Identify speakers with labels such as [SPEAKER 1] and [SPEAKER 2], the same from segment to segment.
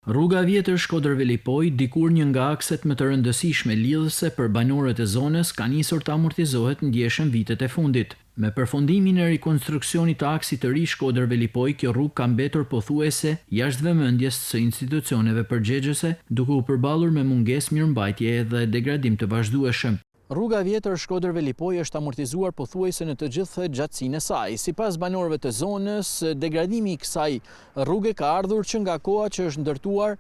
[SPEAKER 1] Rruga e vjetër Shkodër-Velipoj, dikur një nga akset më të rëndësishme lidhëse për banorët e zonës, ka nisur të amortizohet ndjeshëm vitet e fundit. Me përfundimin e rikonstruksionit të aksit të ri Shkodër-Velipoj, kjo rrugë ka mbetur pothuajse jashtë vëmendjes së institucioneve përgjegjëse, duke u përballur me mungesë mirëmbajtjeje dhe degradim të vazhdueshëm. Rruga e vjetër Shkodër-Velipoj është amortizuar pothuajse në të gjithë gjatësinë e saj. Sipas banorëve të zonës, degradimi i kësaj rruge ka ardhur që nga koha që është ndërtuar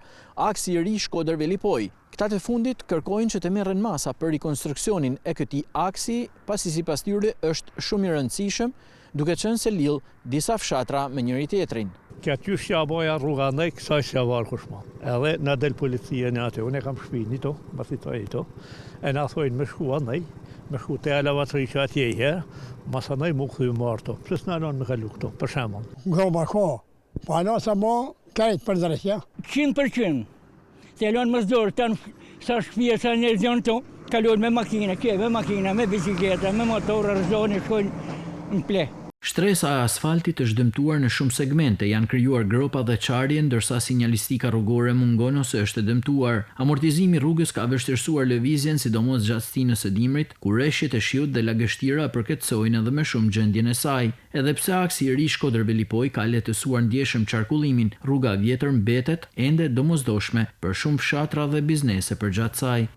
[SPEAKER 1] aksi i ri Shkodër-Velipoj. Këta të fundit kërkojnë që të merren masa për rikonstruksionin e këtij aksi, pasi sipas tyre është shumë i rëndësishëm, duke qenë se lidh disa fshatra me njëri tjetrin.
[SPEAKER 2] Kja ty shja boja rruga ndaj, kësaj shja varë kushma. Edhe në del policia në atë, unë e kam shpini to, basi to e to, e në thojnë me shku andaj, me shku te alavatri që atje i herë, masa ndaj mu këthy marë to, plus në anon me kalu këto, për shemon.
[SPEAKER 3] Nga ma ko, pa në sa mo, kajtë për drejtja.
[SPEAKER 4] 100%. Se lonë më zdorë, të në sa shpia, sa në zonë të, kalon me makina, me bicikleta, me motorë, rëzoni, shkojnë në ple.
[SPEAKER 1] Shtresa e asfaltit është dëmtuar në shumë segmente, janë krijuar gropa dhe çarje, ndërsa sinjalistika rrugore mungon ose është dëmtuar. Amortizimi i rrugës ka vështirësuar lëvizjen, sidomos gjatë stinës së dimrit, kur rreshjet e shiut dhe lagështira përkatësojnë edhe më shumë gjendjen e saj. Edhe pse aksi i ri Shkodër-Velipoj ka lehtësuar ndjeshëm qarkullimin, rruga e vjetër mbetet ende domosdoshme për shumë fshatra dhe biznese përgjatë saj.